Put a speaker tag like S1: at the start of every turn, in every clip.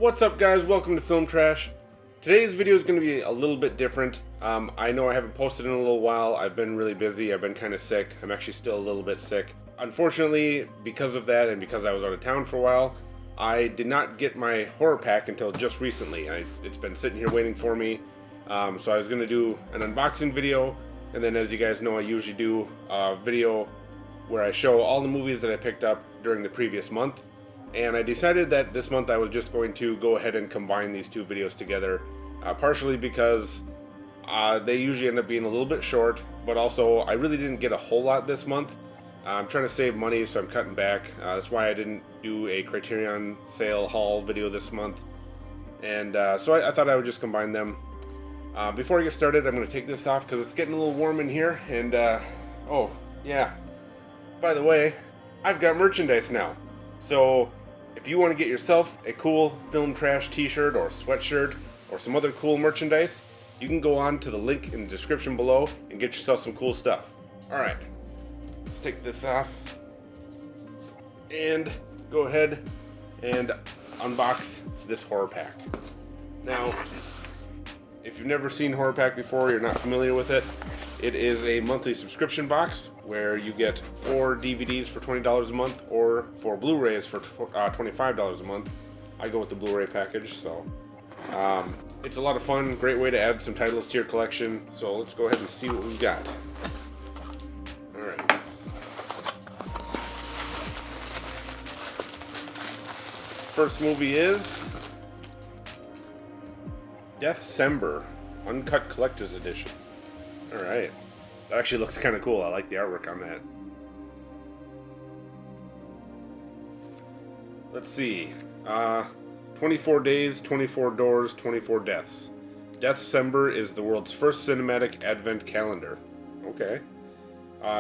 S1: What's up, guys? Welcome to FilmTrash. Today's video is going to be a little bit different. I know I haven't posted in a little while. I've been really busy. I've been kind of sick. I'm actually still a little bit sick. Unfortunately, because of that and because I was out of town for a while, I did not get my HorrorPack until just recently. It's been sitting here waiting for me. So I was going to do an unboxing video, and then as you guys know, I usually do a video where I show all the movies that I picked up during the previous month. And I decided that this month I was just going to go ahead and combine these two videos together, partially because they usually end up being a little bit short, but also I really didn't get a whole lot this month. I'm trying to save money, so I'm cutting back. That's why I didn't do a Criterion sale haul video this month. And so I thought I would just combine them. Before I get started, I'm going to take this off because it's getting a little warm in here. And, oh, yeah. By the way, I've got merchandise now. So if you want to get yourself a cool FilmTrash t-shirt or sweatshirt or some other cool merchandise, you can go on to the link in the description below and get yourself some cool stuff. Alright, let's take this off and go ahead and unbox this HorrorPack. Now, if you've never seen HorrorPack before, you're not familiar with it, it is a monthly subscription box where you get 4 DVDs for $20 a month or 4 Blu-rays for $25 a month. I go with the Blu-ray package, so it's a lot of fun, great way to add some titles to your collection. So let's go ahead and see what we've got. Alright. First movie is Deathcember, Uncut Collector's Edition. Alright. That actually looks kind of cool. I like the artwork on that. Let's see. 24 days, 24 doors, 24 deaths. Deathcember is the world's first cinematic advent calendar. Okay.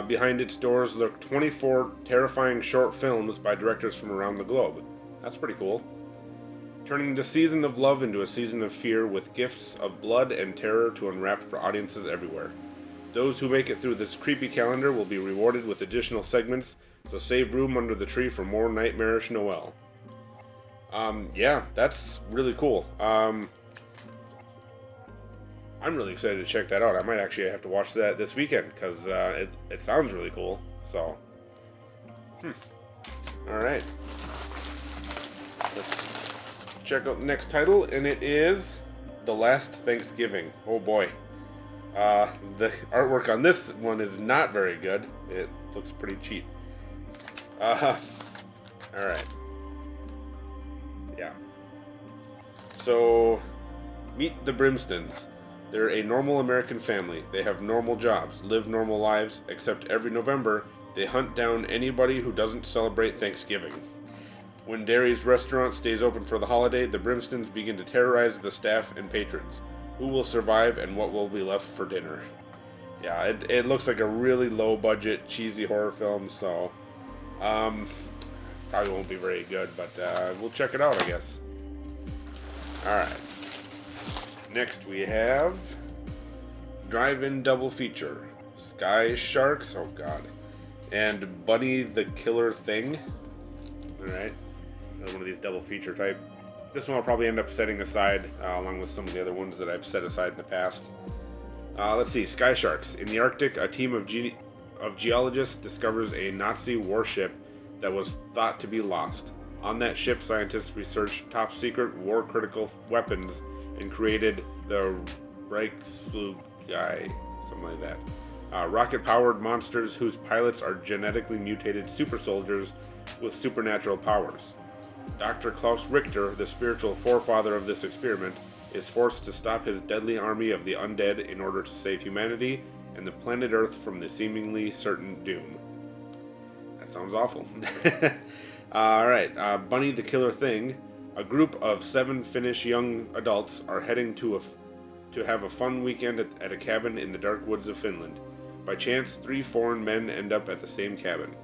S1: Behind its doors lurk 24 terrifying short films by directors from around the globe. That's pretty cool. Turning the season of love into a season of fear with gifts of blood and terror to unwrap for audiences everywhere. Those who make it through this creepy calendar will be rewarded with additional segments, so save room under the tree for more nightmarish Noel. Yeah, that's really cool. I'm really excited to check that out. I might actually have to watch that this weekend, because it sounds really cool, so. Alright. Let's check out the next title, and it is The Last Thanksgiving. Oh boy. The artwork on this one is not very good. It looks pretty cheap. Alright. Yeah. So, meet the Brimstons. They're a normal American family. They have normal jobs, live normal lives, except every November, they hunt down anybody who doesn't celebrate Thanksgiving. When Derry's restaurant stays open for the holiday, the Brimstons begin to terrorize the staff and patrons. Who will survive and what will be left for dinner? Yeah, it looks like a really low-budget, cheesy horror film, so probably won't be very good, but we'll check it out, I guess. Alright. Next we have Drive-In Double Feature. Sky Sharks, oh god, and Bunny the Killer Thing. Alright. Another one of these double feature type. This one I'll probably end up setting aside, along with some of the other ones that I've set aside in the past. Let's see, Sky Sharks. In the Arctic, a team of geologists discovers a Nazi warship that was thought to be lost. On that ship, scientists researched top-secret, war-critical weapons and created the Reichsflugei, something like that. Rocket-powered monsters whose pilots are genetically mutated super soldiers with supernatural powers. Dr. Klaus Richter, the spiritual forefather of this experiment, is forced to stop his deadly army of the undead in order to save humanity and the planet Earth from the seemingly certain doom. That sounds awful. Alright, Bunny the Killer Thing. A group of 7 Finnish young adults are heading to have a fun weekend at a cabin in the dark woods of Finland. By chance, 3 foreign men end up at the same cabin.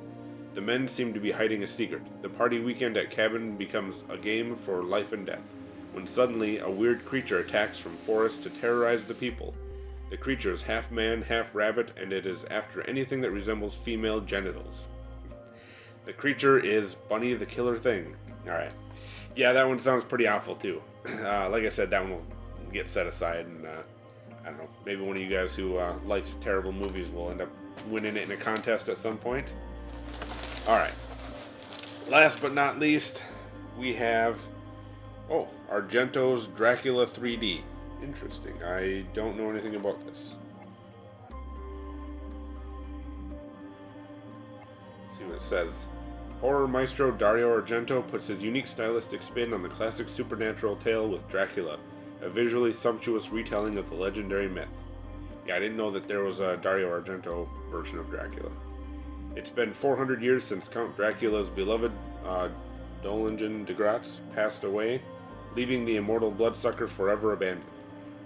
S1: The men seem to be hiding a secret. The party weekend at cabin becomes a game for life and death, when suddenly a weird creature attacks from forest to terrorize the people. The creature is half man, half rabbit, and it is after anything that resembles female genitals. The creature is Bunny the Killer Thing. Alright. Yeah, that one sounds pretty awful too. Like I said, that one will get set aside, and I don't know, maybe one of you guys who likes terrible movies will end up winning it in a contest at some point. Alright. Last but not least, we have Argento's Dracula 3D. Interesting. I don't know anything about this. Let's see what it says. Horror maestro Dario Argento puts his unique stylistic spin on the classic supernatural tale with Dracula, a visually sumptuous retelling of the legendary myth. Yeah, I didn't know that there was a Dario Argento version of Dracula. It's been 400 years since Count Dracula's beloved Dolingen de Gratz passed away, leaving the immortal bloodsucker forever abandoned.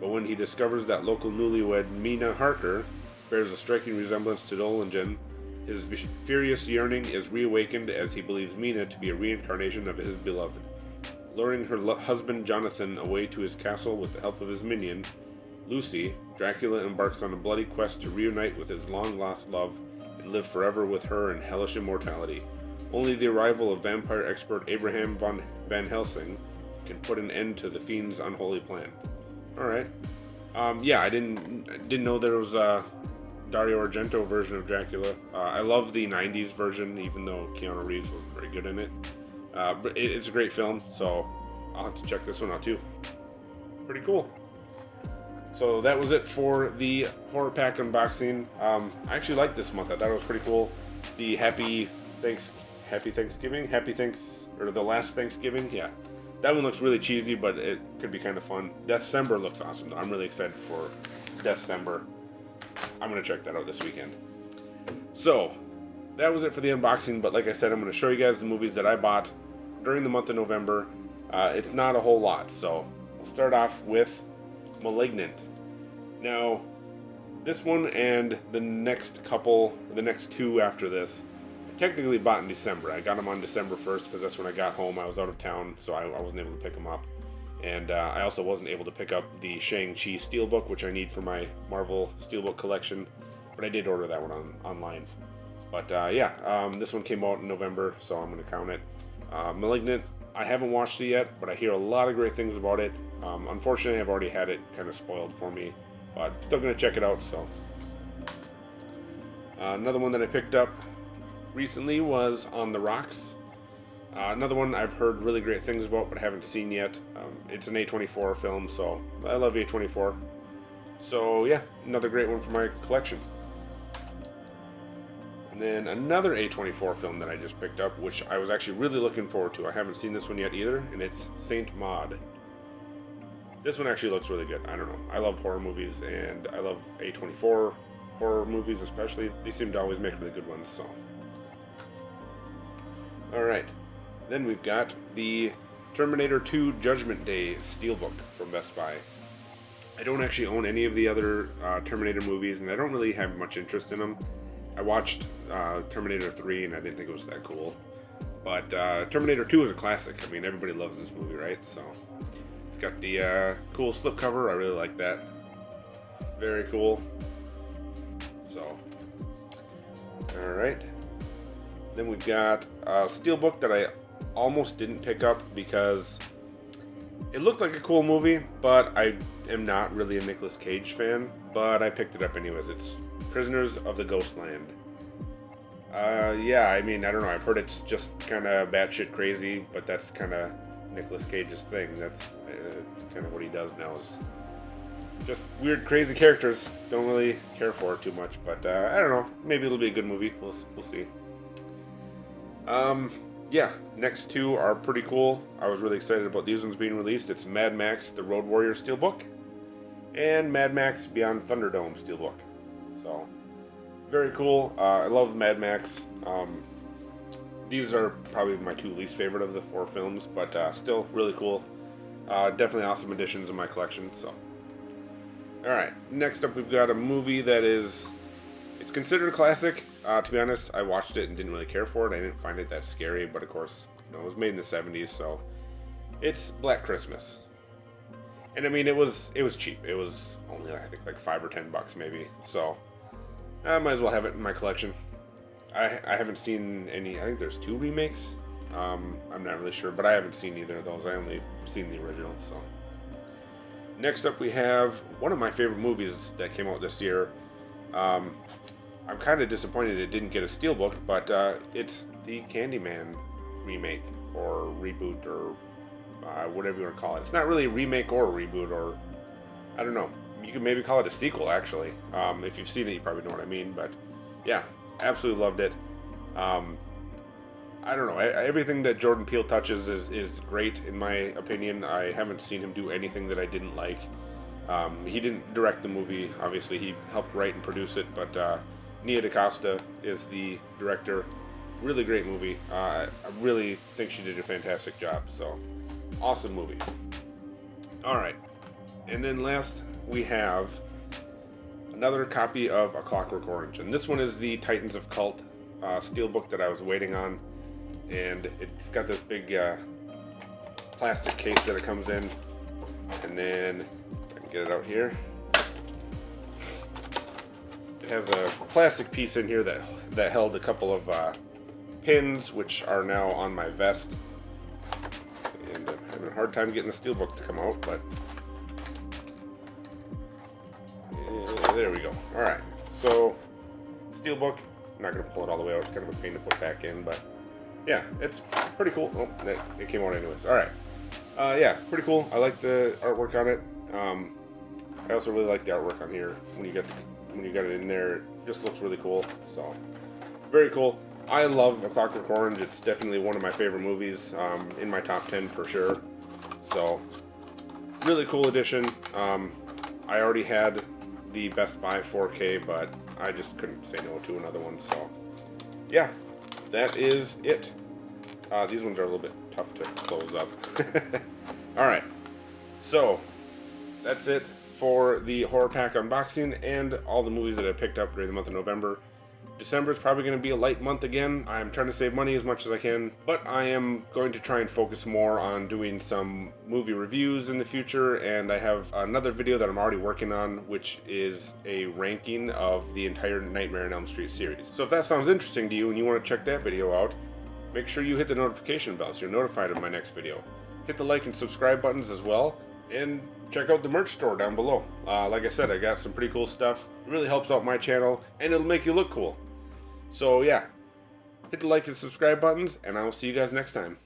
S1: But when he discovers that local newlywed Mina Harker bears a striking resemblance to Dolingen, his furious yearning is reawakened as he believes Mina to be a reincarnation of his beloved. Luring her husband Jonathan away to his castle with the help of his minion, Lucy, Dracula embarks on a bloody quest to reunite with his long-lost love and live forever with her in hellish immortality. Only the arrival of vampire expert Abraham Van Helsing can put an end to the fiend's unholy plan. Alright. Yeah, I didn't know there was a Dario Argento version of Dracula. I love the 90s version, even though Keanu Reeves wasn't very good in it. But it's a great film, so I'll have to check this one out too. Pretty cool. So that was it for the HorrorPack unboxing. I actually liked this month. I thought it was pretty cool. The the last Thanksgiving, yeah. That one looks really cheesy, but it could be kind of fun. December looks awesome, though. I'm really excited for December. I'm going to check that out this weekend. So, that was it for the unboxing, but like I said, I'm going to show you guys the movies that I bought during the month of November. It's not a whole lot, so we'll start off with Malignant. Now, this one and the next two after this, I technically bought in December. I got them on December 1st because that's when I got home. I was out of town, so I wasn't able to pick them up. And I also wasn't able to pick up the Shang-Chi Steelbook, which I need for my Marvel Steelbook collection, but I did order that one online. But this one came out in November, so I'm going to count it. Malignant, I haven't watched it yet, but I hear a lot of great things about it. Unfortunately, I've already had it kind of spoiled for me, but still going to check it out. So another one that I picked up recently was On the Rocks. Another one I've heard really great things about, but haven't seen yet. It's an A24 film, so I love A24. So yeah, another great one for my collection. And then another A24 film that I just picked up, which I was actually really looking forward to. I haven't seen this one yet either, and it's Saint Maud. This one actually looks really good. I don't know. I love horror movies, and I love A24 horror movies especially. They seem to always make really good ones, so. Alright. Then we've got the Terminator 2 Judgment Day Steelbook from Best Buy. I don't actually own any of the other Terminator movies, and I don't really have much interest in them. I watched Terminator 3, and I didn't think it was that cool. But Terminator 2 is a classic. I mean, everybody loves this movie, right? So, it's got the cool slipcover. I really like that. Very cool. So, alright. Then we've got a Steelbook that I almost didn't pick up because it looked like a cool movie, but I am not really a Nicolas Cage fan, but I picked it up anyways. It's Prisoners of the Ghostland. Yeah, I mean, I don't know. I've heard it's just kind of batshit crazy, but that's kind of Nicolas Cage's thing. That's kind of what he does now, is just weird, crazy characters. Don't really care for it too much, but I don't know. Maybe it'll be a good movie. We'll see. Yeah, next two are pretty cool. I was really excited about these ones being released. It's Mad Max, the Road Warrior Steelbook, and Mad Max Beyond Thunderdome Steelbook. So, very cool. I love Mad Max. These are probably my two least favorite of the four films, but still really cool. Definitely awesome additions in my collection. So, alright, next up we've got a movie that it's considered a classic. To be honest, I watched it and didn't really care for it. I didn't find it that scary, but of course, it was made in the 70s, so it's Black Christmas. And I mean, it was cheap. It was only, I think, like $5 or $10 maybe. So I might as well have it in my collection. I haven't seen any. I think there's 2 remakes I'm not really sure, but I haven't seen either of those. I only seen the original. So next up we have one of my favorite movies that came out this year. I'm kind of disappointed it didn't get a steelbook, but it's the Candyman remake or reboot or whatever you want to call it. It's not really a remake or a reboot, or I don't know. You could maybe call it a sequel, actually. If you've seen it, you probably know what I mean. But yeah, absolutely loved it. I don't know. Everything that Jordan Peele touches is great, in my opinion. I haven't seen him do anything that I didn't like. He didn't direct the movie. Obviously, he helped write and produce it. But Nia DaCosta is the director. Really great movie. I really think she did a fantastic job. So, awesome movie. All right. And then last, we have another copy of A Clockwork Orange. And this one is the Titans of Cult steelbook that I was waiting on. And it's got this big plastic case that it comes in. And then, I can get it out here. It has a plastic piece in here that held a couple of pins, which are now on my vest. And I'm having a hard time getting the steelbook to come out, but there we go. All right, so steelbook. I'm not gonna pull it all the way out. It's kind of a pain to put back in, but yeah, it's pretty cool. Oh, it came out anyways. All right, yeah, pretty cool. I like the artwork on it. I also really like the artwork on here. When you got it in there, it just looks really cool. So very cool. I love A Clockwork Orange. It's definitely one of my favorite movies, in my top 10 for sure. So really cool edition. I already had the Best Buy 4K, but I just couldn't say no to another one. So yeah, that is it. These ones are a little bit tough to close up. All right, so that's it for the HorrorPack unboxing and all the movies that I picked up during the month of November. December is probably going to be a light month again. I'm trying to save money as much as I can, but I am going to try and focus more on doing some movie reviews in the future, and I have another video that I'm already working on, which is a ranking of the entire Nightmare on Elm Street series. So if that sounds interesting to you and you want to check that video out, make sure you hit the notification bell so you're notified of my next video. Hit the like and subscribe buttons as well, and check out the merch store down below. Like I said, I got some pretty cool stuff. It really helps out my channel, and it'll make you look cool. So yeah, hit the like and subscribe buttons, and I will see you guys next time.